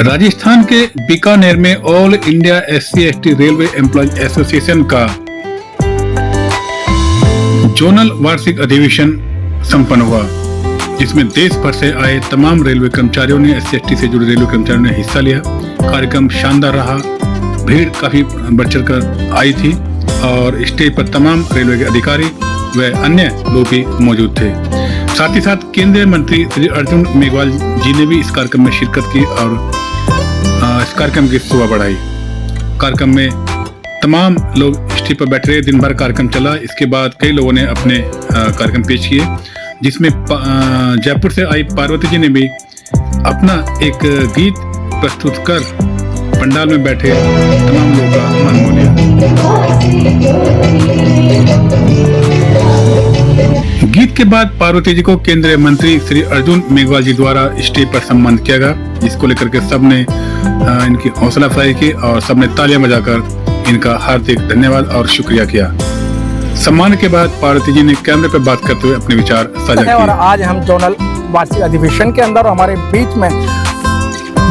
राजस्थान के बीकानेर में all India SC/ST railway employees association का जोनल वार्षिक अधिवेशन संपन्न हुआ, जिसमें देश भर से आए तमाम रेलवे कर्मचारियों ने SC/ST से जुड़े रेलवे कर्मचारियों ने हिस्सा लिया। कार्यक्रम शानदार रहा, भीड़ काफी बढ़ चढ़कर आई थी और स्टेज पर तमाम रेलवे के अधिकारी व अन्य लोग भी मौजूद थे। साथ ही साथ केंद्रीय मंत्री श्री अर्जुन मेघवाल जी ने भी इस कार्यक्रम में शिरकत की और इस कार्यक्रम की शोभा बढ़ाई। कार्यक्रम में तमाम लोग स्टेज पर बैठे रहे, दिन भर कार्यक्रम चला। इसके बाद कई लोगों ने अपने कार्यक्रम पेश किए, जिसमें जयपुर से आई पार्वती जी ने भी अपना एक गीत प्रस्तुत कर पंडाल में बैठे तमाम लोगों का मन मोह लिया। गीत के बाद पार्वती जी को केंद्रीय मंत्री श्री अर्जुन मेघवाल जी द्वारा स्टेज पर सम्मानित किया गया, जिसको लेकर के सबने इनकी हौसला अफजाई की और सबने तालियां बजाकर इनका हार्दिक धन्यवाद और शुक्रिया किया। सम्मान के बाद पार्वती जी ने कैमरे पर बात करते हुए अपने विचार साझा किए। और आज हम जोनल वार्षिक अधिवेशन के अंदर हमारे बीच में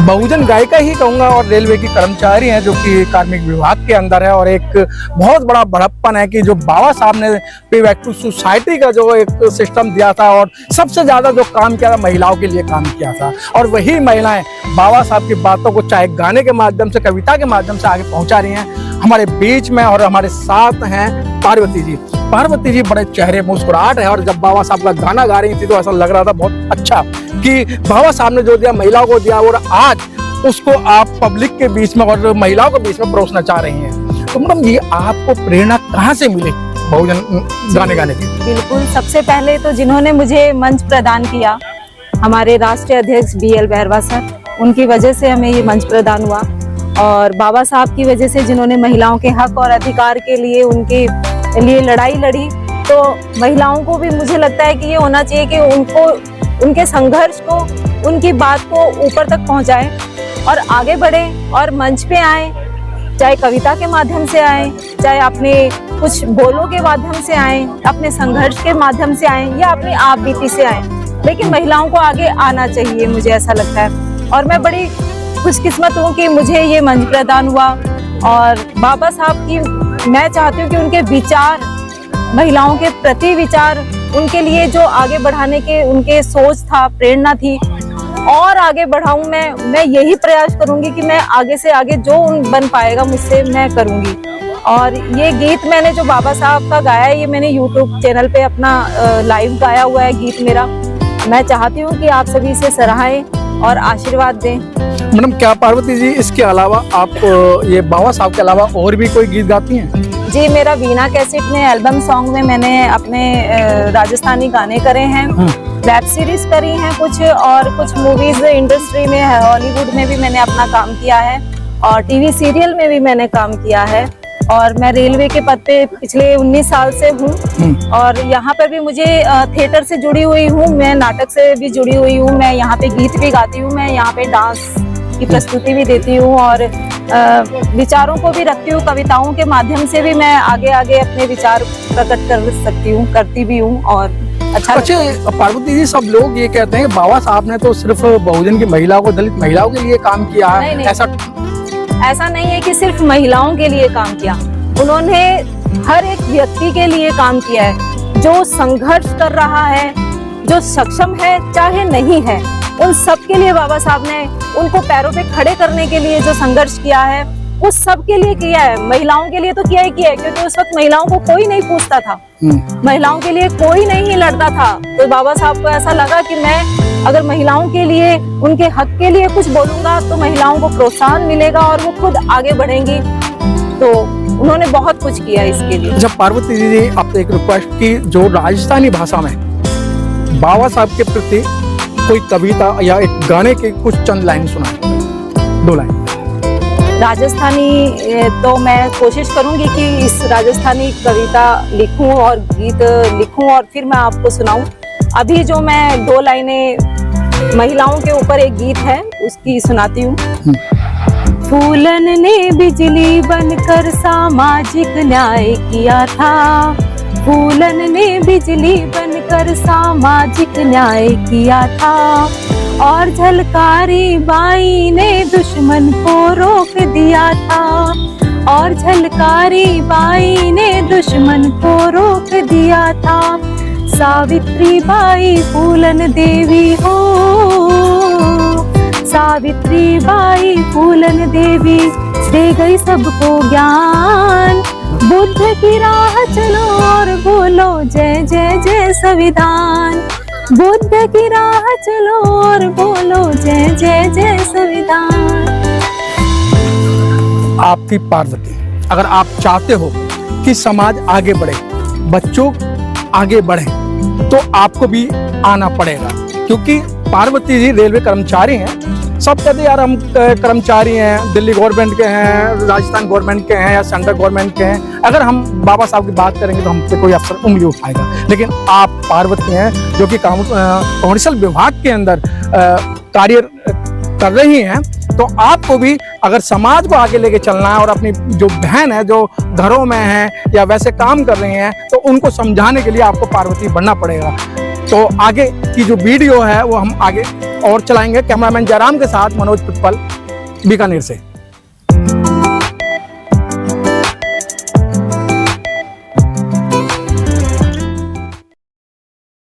बहुजन गायिका ही कहूँगा और रेलवे की कर्मचारी हैं जो कि कार्मिक विभाग के अंदर है। और एक बहुत बड़ा बड़प्पन है कि जो बाबा साहब ने पे बैक टू सोसाइटी का जो एक सिस्टम दिया था और सबसे ज़्यादा जो काम किया था महिलाओं के लिए काम किया था, और वही महिलाएं बाबा साहब की बातों को चाहे गाने के माध्यम से, कविता के माध्यम से आगे पहुँचा रही हैं हमारे बीच में। और हमारे साथ हैं पार्वती जी। पार्वती जी बड़े चेहरे मुस्कुराहट है, और जब बाबा साहब का गाना गा रही थी तो ऐसा लग रहा था बहुत अच्छा कि बाबा साहब ने जो दिया महिलाओं को दिया और आज उसको आप पब्लिक के बीच में और महिलाओं के बीच में परोसना चाह रही हैं। तो मैडम ये आपको प्रेरणा कहाँ से मिली बहुजन गाने गाने की? बिल्कुल, सबसे पहले तो जिन्होंने मुझे मंच प्रदान किया हमारे राष्ट्रीय अध्यक्ष BL बैरवा सर, उनकी वजह से हमें ये मंच प्रदान हुआ। और बाबा साहब की वजह से जिन्होंने महिलाओं के हक और अधिकार के लिए उनके लिए लड़ाई लड़ी, तो महिलाओं को भी मुझे लगता है कि ये होना चाहिए कि उनको उनके संघर्ष को, उनकी बात को ऊपर तक पहुंचाएं और आगे बढ़े और मंच पे आए, चाहे कविता के माध्यम से आए, चाहे अपने कुछ बोलों के माध्यम से आए, अपने संघर्ष के माध्यम से आए या अपनी आप बीती से आए, लेकिन महिलाओं को आगे आना चाहिए, मुझे ऐसा लगता है। और मैं बड़ी खुशकिस्मत हूँ कि मुझे ये मंच प्रदान हुआ। और बाबा साहब की मैं चाहती हूँ कि उनके विचार, महिलाओं के प्रति विचार, उनके लिए जो आगे बढ़ाने के उनके सोच था, प्रेरणा थी, और आगे बढ़ाऊं। मैं यही प्रयास करूंगी कि मैं आगे से आगे जो बन पाएगा मुझसे मैं करूंगी। और ये गीत मैंने जो बाबा साहब का गाया है, ये मैंने YouTube चैनल पे अपना लाइव गाया हुआ है गीत मेरा। मैं चाहती हूँ कि आप सभी इसे सराहें और आशीर्वाद दें। मैडम, क्या पार्वती जी इसके अलावा आप ये बाबा साहब के अलावा और भी कोई गीत गाती हैं? जी, मेरा वीणा कैसेट में एल्बम सॉन्ग में मैंने अपने राजस्थानी गाने करे हैं, वेब सीरीज करी हैं कुछ, और कुछ मूवीज इंडस्ट्री में, हॉलीवुड में भी मैंने अपना काम किया है, और टीवी सीरियल में भी मैंने काम किया है। और मैं रेलवे के पद पे पिछले 19 साल से हूँ, और यहाँ पर भी मुझे थिएटर से जुड़ी हुई हूँ, मैं नाटक से भी जुड़ी हुई हूँ, मैं यहाँ पे गीत भी गाती हूँ, मैं यहाँ पे डांस की प्रस्तुति भी देती हूँ, और विचारों को भी रखती हूँ। कविताओं के माध्यम से भी मैं आगे आगे अपने विचार प्रकट कर सकती हूँ, करती भी हूँ। और अच्छा पार्वती जी, सब लोग ये कहते हैं बाबा साहब ने तो सिर्फ बहुजन की महिलाओं को, दलित महिलाओं के लिए काम किया है। ऐसा नहीं है कि सिर्फ महिलाओं के लिए काम किया, उन्होंने हर एक व्यक्ति के लिए काम किया है। जो संघर्ष कर रहा है, जो सक्षम है चाहे नहीं है, उन सब के लिए बाबा साहब ने उनको पैरों पे खड़े करने के लिए जो संघर्ष किया है, उस सब के लिए किया है। महिलाओं के लिए तो किया ही किया है, क्योंकि उस वक्त महिलाओं को कोई नहीं पूछता था, महिलाओं के लिए कोई नहीं लड़ता था। तो बाबा साहब को ऐसा लगा कि मैं अगर महिलाओं के लिए, उनके हक के लिए कुछ बोलूंगा तो महिलाओं को प्रोत्साहन मिलेगा और वो खुद आगे बढ़ेंगी। तो उन्होंने बहुत कुछ किया इसके लिए। जब पार्वती जी आपसे एक रिक्वेस्ट की, जो राजस्थानी भाषा में बाबा साहब के प्रति कोई कविता या एक गाने के कुछ चंद लाइन सुनाए, 2 लाइन। राजस्थानी तो मैं कोशिश करूंगी कि इस राजस्थानी कविता लिखूं और गीत लिखूं और फिर मैं आपको सुनाऊं। अभी जो मैं 2 लाइनें महिलाओं के ऊपर एक गीत है उसकी सुनाती हूँ। फूलन ने बिजली बनकर सामाजिक न्याय किया था, फूलन ने बिजली बनकर सामाजिक न्याय किया था, और झलकारी बाई ने दुश्मन को रोक दिया था, और झलकारी बाई ने दुश्मन को रोक दिया था। सावित्री बाई फूलन देवी हो, सावित्री बाई फूलन देवी दे गई सबको ज्ञान। बुद्ध की राह चलो और बोलो जय जय जय संविधान, बुद्ध की राह चलो और बोलो जय जय जय संविधान। आपकी पार्वती, अगर आप चाहते हो कि समाज आगे बढ़े, बच्चों आगे बढ़े, तो आपको भी आना पड़ेगा, क्योंकि पार्वती जी रेलवे कर्मचारी हैं। सब कहते यार हम कर्मचारी हैं, दिल्ली गवर्नमेंट के हैं, राजस्थान गवर्नमेंट के हैं या सेंट्रल गवर्नमेंट के हैं। अगर हम बाबा साहब की बात करेंगे तो हम पे कोई अफसर उंगली उठाएगा, लेकिन आप पार्वती हैं जो कि कमर्शियल विभाग के अंदर कार्य कर रही हैं। तो आपको भी अगर समाज को आगे लेके चलना है और अपनी जो बहन है जो घरों में है या वैसे काम कर रही हैं, तो उनको समझाने के लिए आपको पार्वती बनना पड़ेगा। तो आगे की जो वीडियो है वो हम आगे और चलाएंगे। कैमरामैन जयराम के साथ मनोज पिप्पल, बीकानेर से।